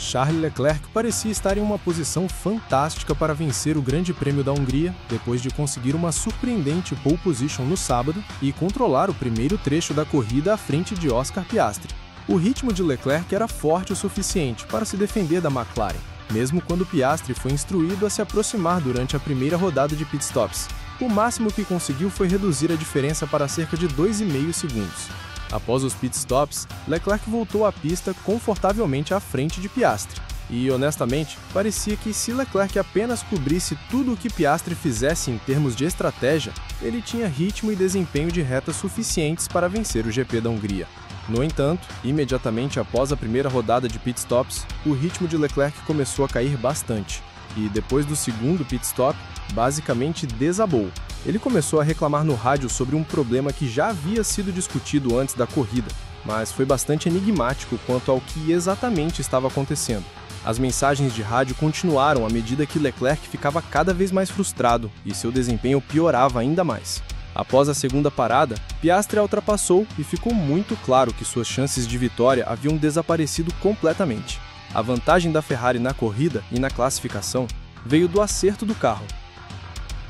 Charles Leclerc parecia estar em uma posição fantástica para vencer o Grande Prêmio da Hungria, depois de conseguir uma surpreendente pole position no sábado e controlar o primeiro trecho da corrida à frente de Oscar Piastri. O ritmo de Leclerc era forte o suficiente para se defender da McLaren, mesmo quando Piastri foi instruído a se aproximar durante a primeira rodada de pitstops. O máximo que conseguiu foi reduzir a diferença para cerca de 2,5 segundos. Após os pitstops, Leclerc voltou à pista confortavelmente à frente de Piastri. E, honestamente, parecia que se Leclerc apenas cobrisse tudo o que Piastri fizesse em termos de estratégia, ele tinha ritmo e desempenho de reta suficientes para vencer o GP da Hungria. No entanto, imediatamente após a primeira rodada de pitstops, o ritmo de Leclerc começou a cair bastante. E depois do segundo pitstop, basicamente desabou. Ele começou a reclamar no rádio sobre um problema que já havia sido discutido antes da corrida, mas foi bastante enigmático quanto ao que exatamente estava acontecendo. As mensagens de rádio continuaram à medida que Leclerc ficava cada vez mais frustrado e seu desempenho piorava ainda mais. Após a segunda parada, Piastri a ultrapassou e ficou muito claro que suas chances de vitória haviam desaparecido completamente. A vantagem da Ferrari na corrida e na classificação veio do acerto do carro.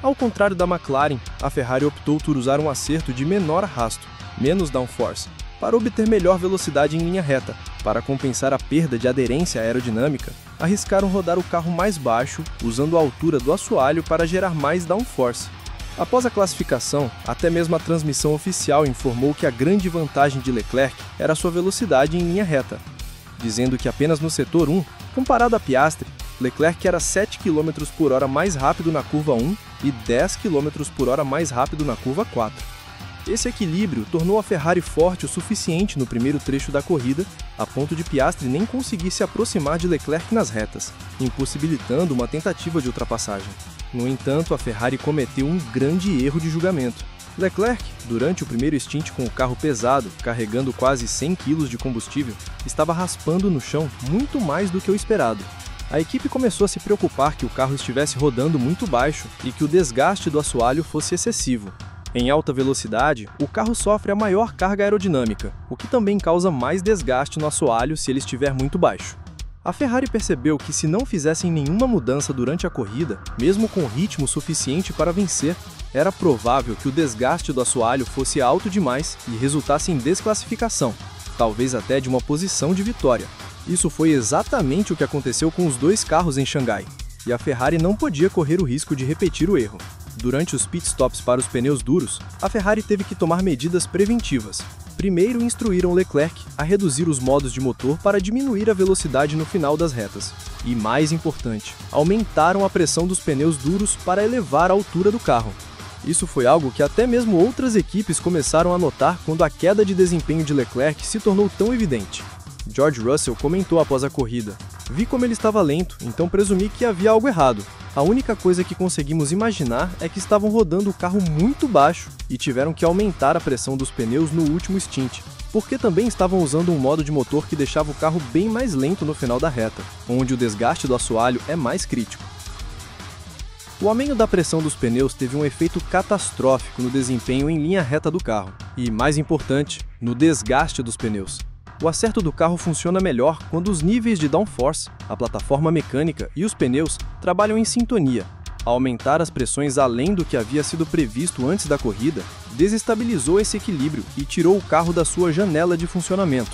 Ao contrário da McLaren, a Ferrari optou por usar um acerto de menor arrasto, menos downforce, para obter melhor velocidade em linha reta. Para compensar a perda de aderência aerodinâmica, arriscaram rodar o carro mais baixo, usando a altura do assoalho para gerar mais downforce. Após a classificação, até mesmo a transmissão oficial informou que a grande vantagem de Leclerc era sua velocidade em linha reta, dizendo que apenas no setor 1, comparado a Piastri, Leclerc era 7 km por hora mais rápido na curva 1 e 10 km por hora mais rápido na curva 4. Esse equilíbrio tornou a Ferrari forte o suficiente no primeiro trecho da corrida, a ponto de Piastri nem conseguir se aproximar de Leclerc nas retas, impossibilitando uma tentativa de ultrapassagem. No entanto, a Ferrari cometeu um grande erro de julgamento. Leclerc, durante o primeiro stint com o carro pesado, carregando quase 100 kg de combustível, estava raspando no chão muito mais do que o esperado. A equipe começou a se preocupar que o carro estivesse rodando muito baixo e que o desgaste do assoalho fosse excessivo. Em alta velocidade, o carro sofre a maior carga aerodinâmica, o que também causa mais desgaste no assoalho se ele estiver muito baixo. A Ferrari percebeu que se não fizessem nenhuma mudança durante a corrida, mesmo com ritmo suficiente para vencer, era provável que o desgaste do assoalho fosse alto demais e resultasse em desclassificação, talvez até de uma posição de vitória. Isso foi exatamente o que aconteceu com os dois carros em Xangai, e a Ferrari não podia correr o risco de repetir o erro. Durante os pitstops para os pneus duros, a Ferrari teve que tomar medidas preventivas. Primeiro, instruíram Leclerc a reduzir os modos de motor para diminuir a velocidade no final das retas. E, mais importante, aumentaram a pressão dos pneus duros para elevar a altura do carro. Isso foi algo que até mesmo outras equipes começaram a notar quando a queda de desempenho de Leclerc se tornou tão evidente. George Russell comentou após a corrida: "Vi como ele estava lento, então presumi que havia algo errado. A única coisa que conseguimos imaginar é que estavam rodando o carro muito baixo e tiveram que aumentar a pressão dos pneus no último stint, porque também estavam usando um modo de motor que deixava o carro bem mais lento no final da reta, onde o desgaste do assoalho é mais crítico." O aumento da pressão dos pneus teve um efeito catastrófico no desempenho em linha reta do carro e, mais importante, no desgaste dos pneus. O acerto do carro funciona melhor quando os níveis de downforce, a plataforma mecânica e os pneus trabalham em sintonia. Ao aumentar as pressões além do que havia sido previsto antes da corrida, desestabilizou esse equilíbrio e tirou o carro da sua janela de funcionamento.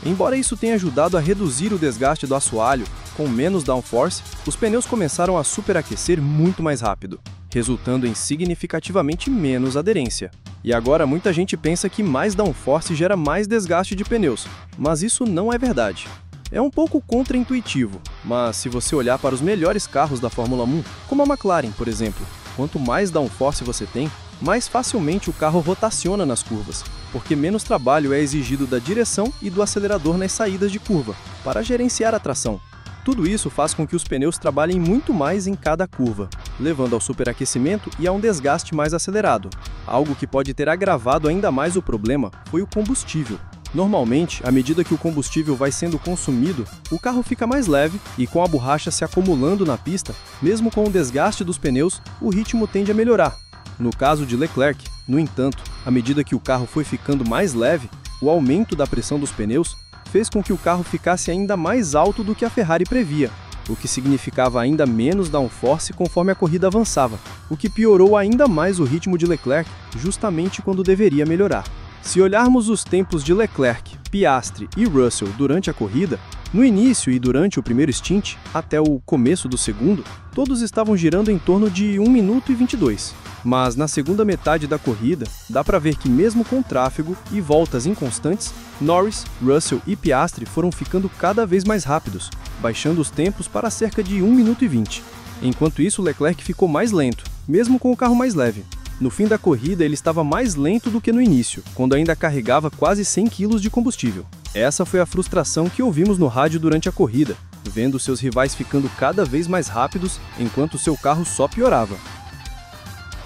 Embora isso tenha ajudado a reduzir o desgaste do assoalho, com menos downforce, os pneus começaram a superaquecer muito mais rápido, resultando em significativamente menos aderência. E agora muita gente pensa que mais downforce gera mais desgaste de pneus, mas isso não é verdade. É um pouco contraintuitivo, mas se você olhar para os melhores carros da Fórmula 1, como a McLaren, por exemplo, quanto mais downforce você tem, mais facilmente o carro rotaciona nas curvas, porque menos trabalho é exigido da direção e do acelerador nas saídas de curva, para gerenciar a tração. Tudo isso faz com que os pneus trabalhem muito mais em cada curva, levando ao superaquecimento e a um desgaste mais acelerado. Algo que pode ter agravado ainda mais o problema foi o combustível. Normalmente, à medida que o combustível vai sendo consumido, o carro fica mais leve e, com a borracha se acumulando na pista, mesmo com o desgaste dos pneus, o ritmo tende a melhorar. No caso de Leclerc, no entanto, à medida que o carro foi ficando mais leve, o aumento da pressão dos pneus fez com que o carro ficasse ainda mais alto do que a Ferrari previa, o que significava ainda menos downforce conforme a corrida avançava, o que piorou ainda mais o ritmo de Leclerc, justamente quando deveria melhorar. Se olharmos os tempos de Leclerc, Piastri e Russell durante a corrida, no início e durante o primeiro stint, até o começo do segundo, todos estavam girando em torno de 1 minuto e 22. Mas na segunda metade da corrida, dá para ver que mesmo com tráfego e voltas inconstantes, Norris, Russell e Piastri foram ficando cada vez mais rápidos, baixando os tempos para cerca de 1 minuto e 20. Enquanto isso, Leclerc ficou mais lento, mesmo com o carro mais leve. No fim da corrida, ele estava mais lento do que no início, quando ainda carregava quase 100 kg de combustível. Essa foi a frustração que ouvimos no rádio durante a corrida, vendo seus rivais ficando cada vez mais rápidos, enquanto seu carro só piorava.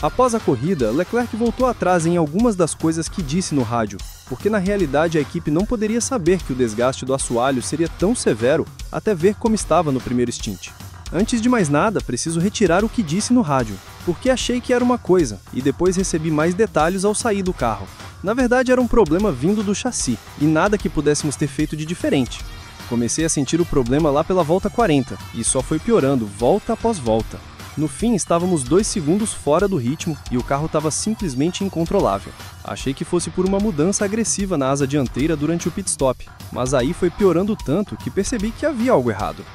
Após a corrida, Leclerc voltou atrás em algumas das coisas que disse no rádio, porque na realidade a equipe não poderia saber que o desgaste do assoalho seria tão severo até ver como estava no primeiro stint. Antes de mais nada, preciso retirar o que disse no rádio, porque achei que era uma coisa, e depois recebi mais detalhes ao sair do carro. Na verdade, era um problema vindo do chassi, e nada que pudéssemos ter feito de diferente. Comecei a sentir o problema lá pela volta 40, e só foi piorando, volta após volta. No fim, estávamos 2 segundos fora do ritmo, e o carro estava simplesmente incontrolável. Achei que fosse por uma mudança agressiva na asa dianteira durante o pit stop, mas aí foi piorando tanto que percebi que havia algo errado.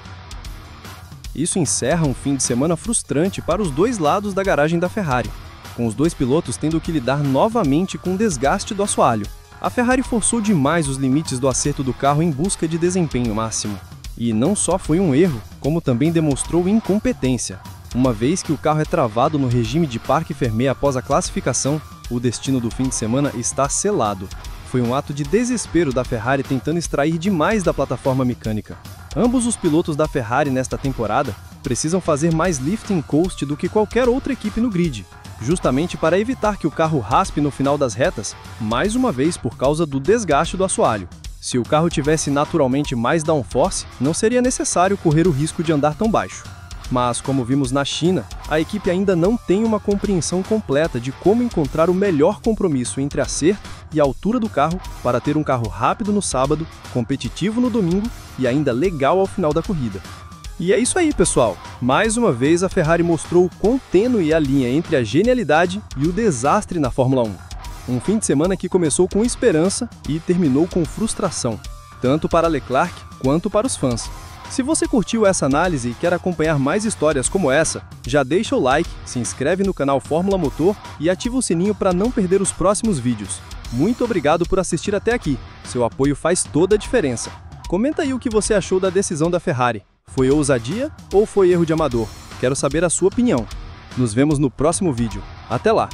Isso encerra um fim de semana frustrante para os dois lados da garagem da Ferrari, com os dois pilotos tendo que lidar novamente com o desgaste do assoalho. A Ferrari forçou demais os limites do acerto do carro em busca de desempenho máximo. E não só foi um erro, como também demonstrou incompetência. Uma vez que o carro é travado no regime de parque fermé após a classificação, o destino do fim de semana está selado. Foi um ato de desespero da Ferrari tentando extrair demais da plataforma mecânica. Ambos os pilotos da Ferrari nesta temporada precisam fazer mais lifting coast do que qualquer outra equipe no grid, justamente para evitar que o carro raspe no final das retas, mais uma vez por causa do desgaste do assoalho. Se o carro tivesse naturalmente mais downforce, não seria necessário correr o risco de andar tão baixo. Mas, como vimos na China, a equipe ainda não tem uma compreensão completa de como encontrar o melhor compromisso entre acerto e altura do carro para ter um carro rápido no sábado, competitivo no domingo e ainda legal ao final da corrida. E é isso aí, pessoal! Mais uma vez a Ferrari mostrou o quão tênue a linha entre a genialidade e o desastre na Fórmula 1. Um fim de semana que começou com esperança e terminou com frustração, tanto para Leclerc quanto para os fãs. Se você curtiu essa análise e quer acompanhar mais histórias como essa, já deixa o like, se inscreve no canal Fórmula Motor e ativa o sininho para não perder os próximos vídeos. Muito obrigado por assistir até aqui, seu apoio faz toda a diferença. Comenta aí o que você achou da decisão da Ferrari. Foi ousadia ou foi erro de amador? Quero saber a sua opinião. Nos vemos no próximo vídeo. Até lá!